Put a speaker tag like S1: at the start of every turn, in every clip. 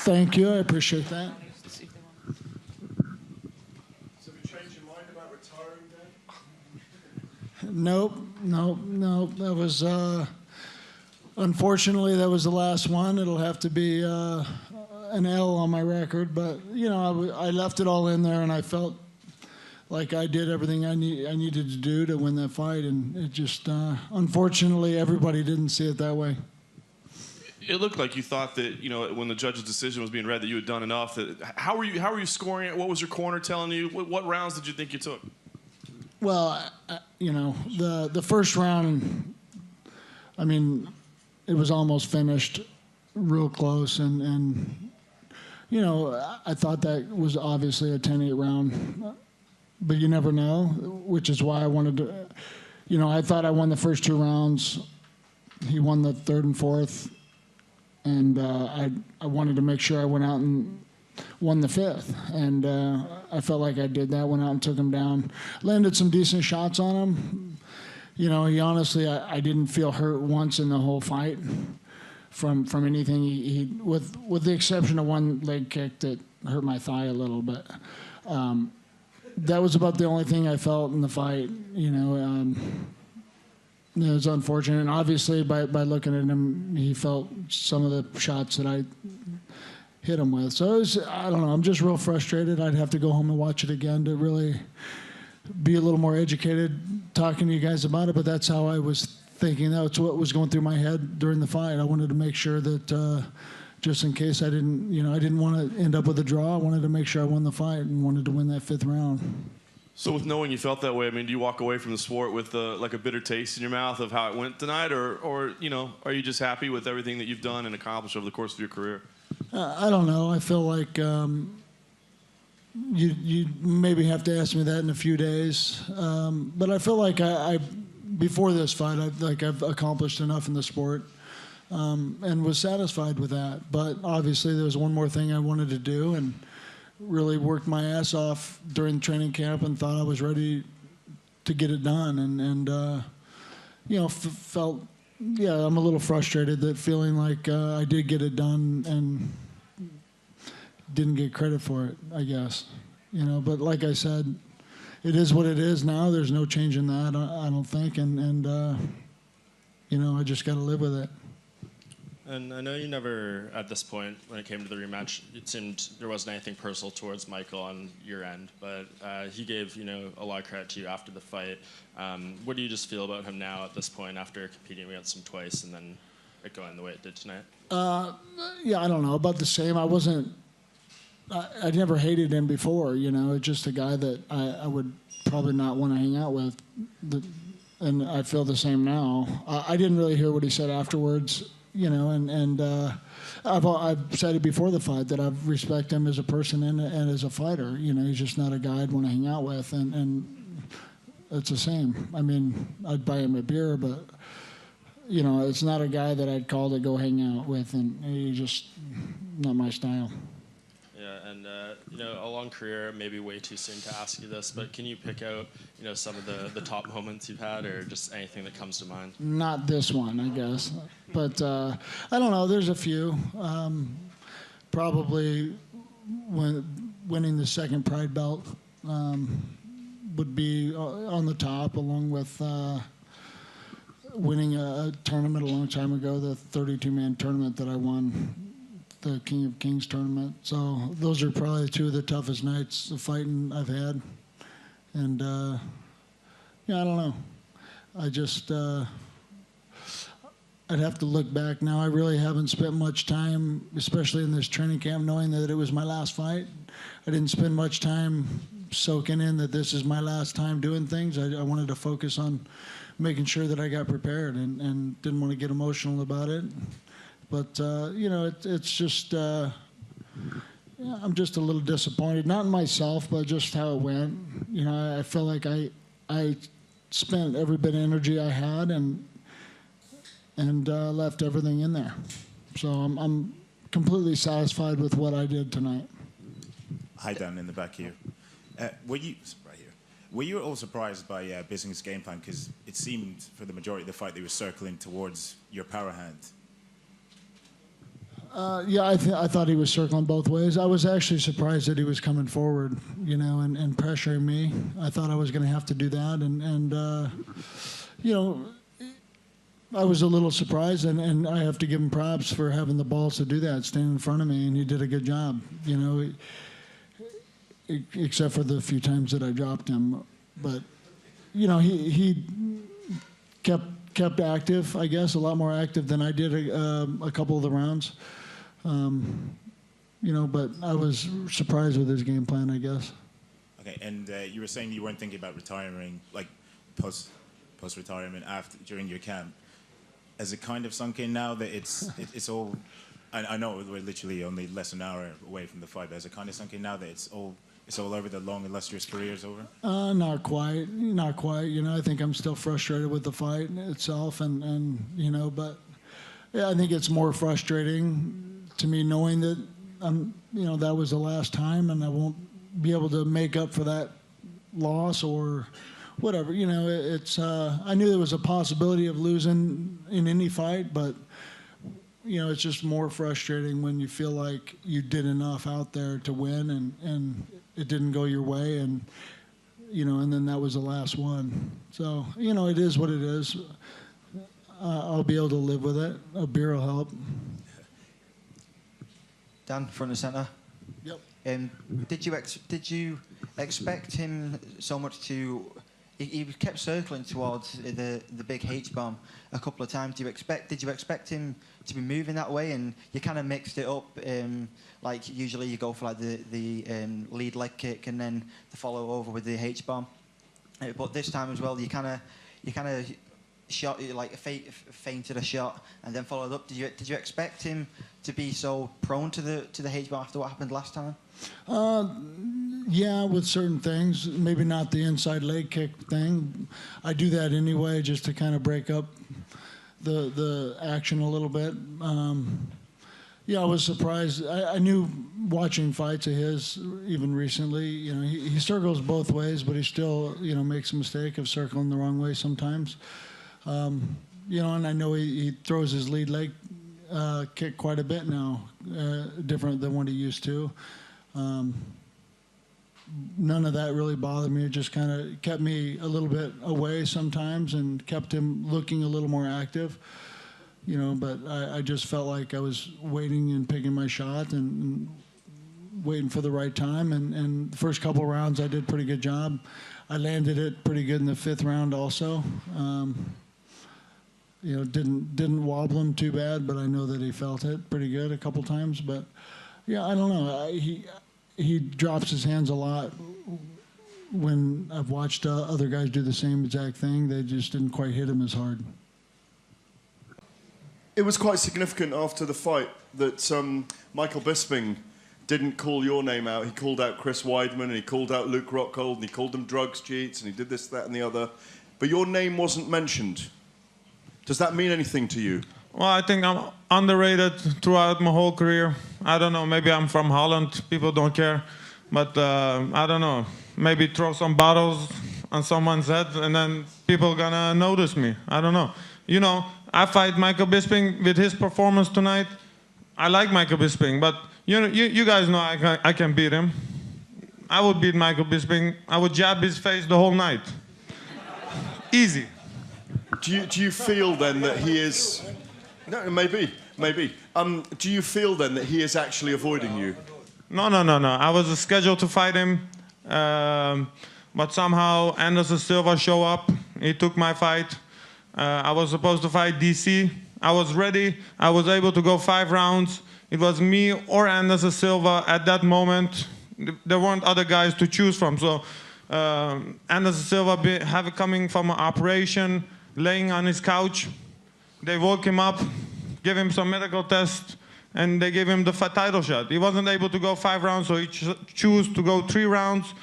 S1: Thank you. I appreciate that.
S2: So have you changed your mind about retiring then?
S1: Nope. That was, unfortunately, that was the last one. It'll have to be an L on my record. But, I left it all in there, and I felt like I did everything I needed to do to win that fight. And it just, unfortunately, everybody didn't see it that way.
S3: It looked like you thought that, when the judge's decision was being read, that you had done enough. How were you scoring it? What was your corner telling you? What rounds did you think you took?
S1: Well, the first round, I mean, it was almost finished, real close, and I thought that was obviously a 10-8 round, but you never know, which is why I wanted to, I thought I won the first 2 rounds. He won the third and fourth. And I wanted to make sure I went out and won the fifth. And I felt like I did that, went out and took him down. Landed some decent shots on him. He honestly, I didn't feel hurt once in the whole fight from anything. He with the exception of one leg kick that hurt my thigh a little bit. That was about the only thing I felt in the fight, It was unfortunate, and obviously by looking at him, he felt some of the shots that I hit him with. So I don't know, I'm just real frustrated. I'd have to go home and watch it again to really be a little more educated talking to you guys about it, but that's how I was thinking. That's what was going through my head during the fight. I wanted to make sure that just in case I didn't want to end up with a draw, I wanted to make sure I won the fight and wanted to win that 5th round.
S3: So with knowing you felt that way, do you walk away from the sport with like a bitter taste in your mouth of how it went tonight, or are you just happy with everything that you've done and accomplished over the course of your career?
S1: I don't know. I feel like you maybe have to ask me that in a few days. But I feel like I before this fight, I've accomplished enough in the sport and was satisfied with that. But obviously, there was one more thing I wanted to do, and really worked my ass off during training camp and thought I was ready to get it done. And felt, I'm a little frustrated that feeling like I did get it done and didn't get credit for it, I guess. But like I said, it is what it is now. There's no change in that, I don't think. And I just got to live with it.
S4: And I know you never, at this point, when it came to the rematch, it seemed there wasn't anything personal towards Michael on your end, but he gave, a lot of credit to you after the fight. What do you just feel about him now at this point after competing against him twice and then it going the way it did tonight?
S1: I don't know, about the same. I never hated him before, it's just a guy that I would probably not want to hang out with. And I feel the same now. I didn't really hear what he said afterwards. I've said it before the fight that I respect him as a person and as a fighter. He's just not a guy I'd want to hang out with, and it's the same. I'd buy him a beer, but it's not a guy that I'd call to go hang out with, and he's just not my style.
S4: Yeah, and a long career, maybe way too soon to ask you this, but can you pick out some of the top moments you've had, or just anything that comes to mind?
S1: Not this one, I guess, but I don't know. There's a few. Probably winning the second Pride belt would be on the top, along with winning a tournament a long time ago, the 32-man tournament that I won, the King of Kings tournament. So those are probably 2 of the toughest nights of fighting I've had. And, I don't know. I just, I'd have to look back now. I really haven't spent much time, especially in this training camp, knowing that it was my last fight. I didn't spend much time soaking in that this is my last time doing things. I wanted to focus on making sure that I got prepared and didn't want to get emotional about it. But, it's just, I'm just a little disappointed. Not in myself, but just how it went. I feel like I spent every bit of energy I had and left everything in there. So I'm completely satisfied with what I did tonight.
S5: Hi, Dan, in the back here. Were you all surprised by Bisping's game plan? Because it seemed, for the majority of the fight, they were circling towards your power hand.
S1: Yeah, I thought he was circling both ways. I was actually surprised that he was coming forward, and pressuring me. I thought I was going to have to do that, and I was a little surprised, and I have to give him props for having the balls to do that, stand in front of me, and he did a good job, except for the few times that I dropped him. But, he kept active, I guess, a lot more active than I did a couple of the rounds. But I was surprised with his game plan, I guess.
S5: Okay, and you were saying you weren't thinking about retiring, like post-retirement during your camp. Has it kind of sunk in now that it's all? I know we're literally only less than an hour away from the fight, but has it kind of sunk in now that it's all over, the long, illustrious career is over?
S1: Not quite. I think I'm still frustrated with the fight itself, and but yeah, I think it's more frustrating to me knowing that that was the last time, and I won't be able to make up for that loss or whatever. It's I knew there was a possibility of losing in any fight, but it's just more frustrating when you feel like you did enough out there to win, and it didn't go your way, and then that was the last one. So it is what it is. I'll be able to live with it. A beer will help.
S6: Dan, front and centre.
S1: Yep.
S6: Did you expect him so much to? He kept circling towards the big H bomb a couple of times. Did you expect him to be moving that way? And you kind of mixed it up. Like usually you go for like the lead leg kick and then the follow over with the H bomb. But this time as well, you kind of shot, like feinted a shot and then followed up. Did you expect him to be so prone to the H bomb after what happened last time?
S1: Yeah, with certain things, maybe not the inside leg kick thing. I do that anyway, just to kind of break up the action a little bit. Yeah, I was surprised. I knew watching fights of his, even recently, he circles both ways, but he still, makes a mistake of circling the wrong way sometimes. And I know he throws his lead leg kick quite a bit now, different than what he used to. None of that really bothered me. It just kind of kept me a little bit away sometimes and kept him looking a little more active. But I just felt like I was waiting and picking my shot and waiting for the right time. And the first couple of rounds, I did a pretty good job. I landed it pretty good in the fifth round also. Didn't wobble him too bad, but I know that he felt it pretty good a couple times. But yeah, I don't know. He drops his hands a lot. When I've watched other guys do the same exact thing, they just didn't quite hit him as hard.
S2: It was quite significant after the fight that Michael Bisping didn't call your name out. He called out Chris Weidman, and he called out Luke Rockhold, and he called them drugs cheats, and he did this, that, and the other. But your name wasn't mentioned. Does that mean anything to you?
S7: Well, I think I'm underrated throughout my whole career. I don't know, maybe I'm from Holland, people don't care. But I don't know, maybe throw some bottles on someone's head and then people gonna notice me. I don't know. I fight Michael Bisping with his performance tonight. I like Michael Bisping, but you guys know I can beat him. I would beat Michael Bisping. I would jab his face the whole night. Easy.
S2: Do you feel then that he is... No, maybe. Do you feel then that he is actually avoiding you?
S7: No. I was scheduled to fight him, but somehow Henderson Silva showed up. He took my fight. I was supposed to fight DC. I was ready. I was able to go 5 rounds. It was me or Henderson Silva at that moment. There weren't other guys to choose from. So Henderson Silva coming from an operation, laying on his couch. They woke him up, gave him some medical tests, and they gave him the title shot. He wasn't able to go 5 rounds, so he chose to go 3 rounds.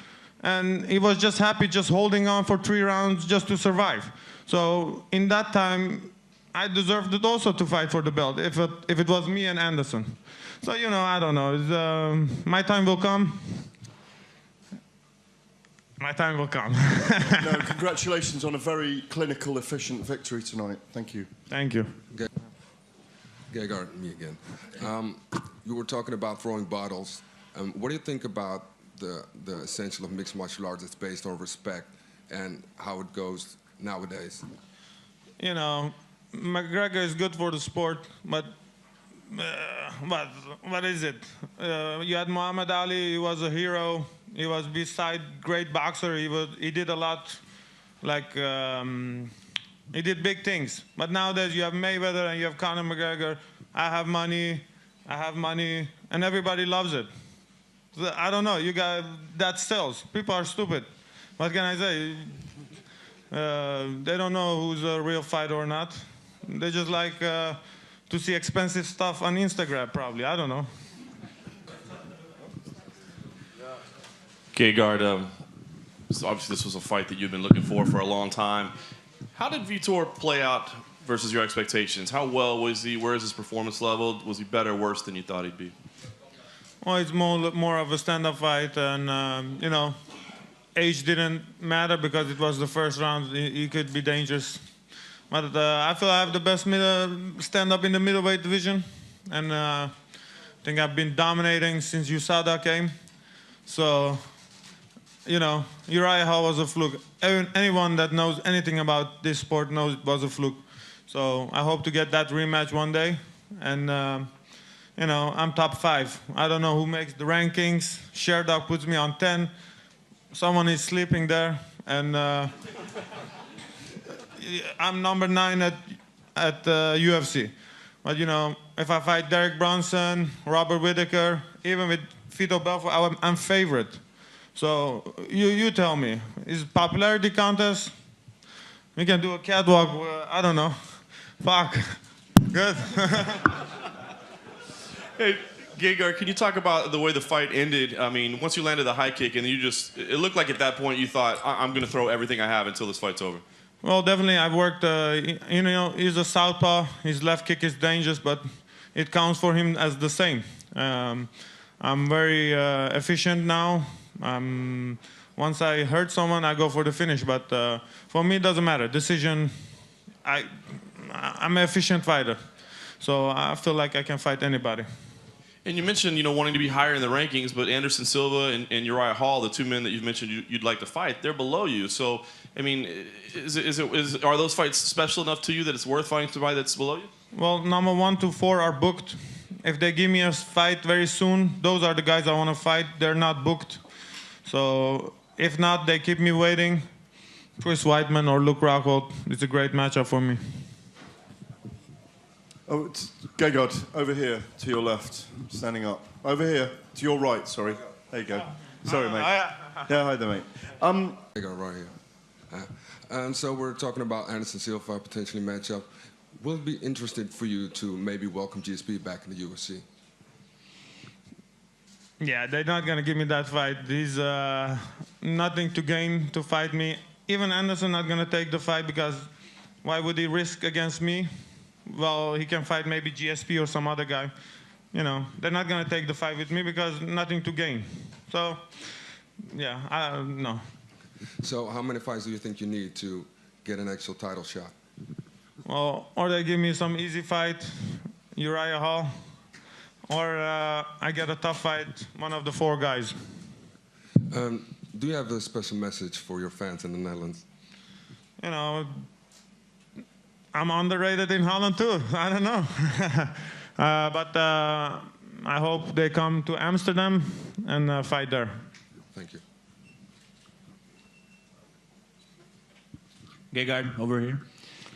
S7: And he was just happy just holding on for 3 rounds just to survive. So in that time, I deserved it also to fight for the belt, if it was me and Anderson. So, I don't know. My time will come. My time will come.
S2: No, congratulations on a very clinical, efficient victory tonight. Thank you.
S7: Thank you.
S8: Gegard, me again. You were talking about throwing bottles. What do you think about the essential of mixed martial arts that's based on respect and how it goes nowadays?
S7: You know, McGregor is good for the sport, but what is it? You had Muhammad Ali. He was a hero. He was beside great boxer. He did a lot, like he did big things. But nowadays you have Mayweather and you have Conor McGregor. I have money, and everybody loves it. So, I don't know. You got that sells. People are stupid. What can I say? They don't know who's a real fighter or not. They just like to see expensive stuff on Instagram, probably. I don't know.
S3: Gegard, so obviously this was a fight that you've been looking for a long time. How did Vitor play out versus your expectations? How well was he? Where is his performance level? Was he better or worse than you thought he'd be?
S7: Well, it's more of a stand-up fight, and you know, age didn't matter because it was the first round. He could be dangerous. But I feel I have the best stand-up in the middleweight division, and I think I've been dominating since USADA came. So, you know, Uriah Hall was a fluke. Anyone that knows anything about this sport knows it was a fluke. So I hope to get that rematch one day, and you know, I'm top 5. I don't know who makes the rankings. Sherdog puts me on 10. Someone is sleeping there, and I'm number 9 at UFC. But you know, if I fight Derek Brunson, Robert Whittaker, even with Vito Belfort, I'm favorite. So you tell me, is it popularity contest? We can do a catwalk. I don't know. Fuck. Good.
S3: Hey, Gegard, can you talk about the way the fight ended? I mean, once you landed the high kick, and it looked like at that point you thought, I'm going to throw everything I have until this fight's over.
S7: Well, definitely, I've worked, you know, he's a southpaw. His left kick is dangerous, but it counts for him as the same. I'm very efficient now. Once I hurt someone, I go for the finish, but for me, it doesn't matter. Decision, I'm an efficient fighter, so I feel like I can fight anybody.
S3: And you mentioned, you know, wanting to be higher in the rankings, but Anderson Silva and Uriah Hall, the 2 men that you've mentioned you'd like to fight, they're below you. So, I mean, are those fights special enough to you that it's worth fighting somebody that's below you?
S7: Well, number 1 to 4 are booked. If they give me a fight very soon, those are the guys I want to fight. They're not booked. So, if not, they keep me waiting. Chris Weidman or Luke Rockhold, it's a great matchup for me.
S2: Oh, it's Gegard, over here, to your left, standing up. Over here, to your right, sorry. There you go. Sorry, mate. Yeah, hi there, mate.
S8: Gegard, right here. And so we're talking about Anderson Silva potentially matchup. Will it be interested for you to maybe welcome GSP back in the UFC?
S7: Yeah, they're not going to give me that fight. He's nothing to gain to fight me. Even Anderson not going to take the fight because why would he risk against me? Well, he can fight maybe GSP or some other guy. You know, they're not going to take the fight with me because nothing to gain. So, yeah, no.
S8: So how many fights do you think you need to get an actual title shot?
S7: Well, or they give me some easy fight, Uriah Hall, or I get a tough fight, one of the 4 guys.
S8: Do you have a special message for your fans in the Netherlands?
S7: You know, I'm underrated in Holland too. I don't know. But I hope they come to Amsterdam and fight there.
S8: Thank you.
S9: Gegard, over here.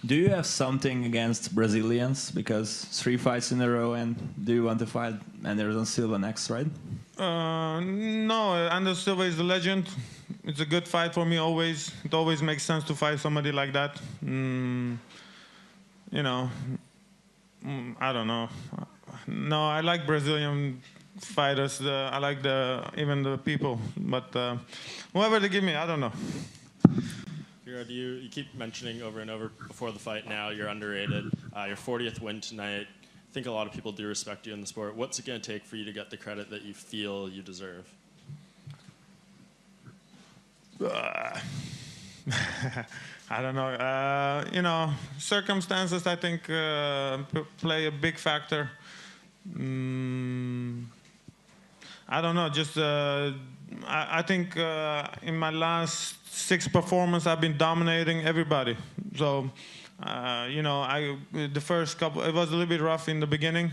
S9: Do you have something against Brazilians? Because 3 fights in a row, and do you want to fight Anderson Silva next, right?
S7: No, Anderson Silva is a legend. It's a good fight for me always. It always makes sense to fight somebody like that. You know, I don't know. No, I like Brazilian fighters. I like even the people. But whoever they give me, I don't know.
S4: You keep mentioning over and over before the fight now you're underrated. Your 40th win tonight. I think a lot of people do respect you in the sport. What's it going to take for you to get the credit that you feel you deserve?
S7: I don't know. You know, circumstances, I think, play a big factor. I don't know. Just I think in my last 6 performances, I've been dominating everybody. So, you know, the first couple, it was a little bit rough in the beginning.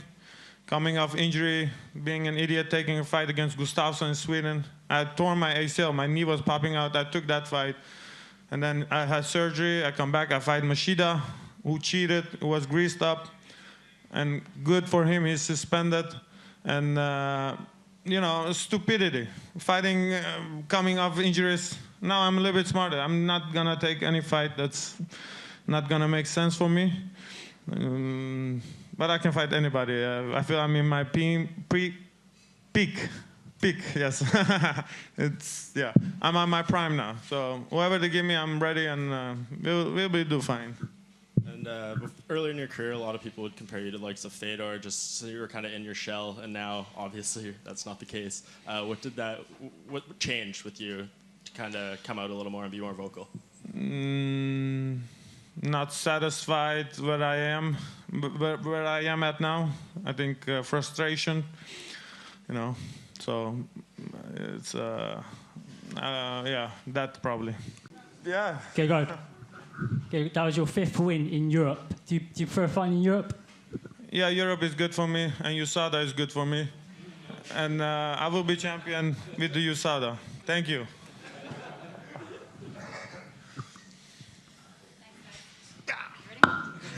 S7: Coming off injury, being an idiot, taking a fight against Gustafsson in Sweden. I had torn my ACL. My knee was popping out. I took that fight. And then I had surgery. I come back. I fight Machida, who cheated, who was greased up. And good for him, he's suspended. And, you know, stupidity. Fighting, coming off injuries. Now I'm a little bit smarter. I'm not going to take any fight that's not going to make sense for me. But I can fight anybody. I feel I'm in my peak, yes. It's, yeah, I'm on my prime now. So whoever they give me, I'm ready, and we'll do fine.
S4: And earlier in your career, a lot of people would compare you to likes of Fedor, just so you were kind of in your shell, and now, obviously, that's not the case. What changed with you to kind of come out a little more and be more vocal?
S7: Not satisfied where I am, where I am at now. I think frustration, you know. So it's yeah, that probably. Yeah.
S10: Okay, go. Okay, that was your 5th win in Europe. Do you prefer fighting in Europe?
S7: Yeah, Europe is good for me, and USADA is good for me, and I will be champion with the USADA. Thank you.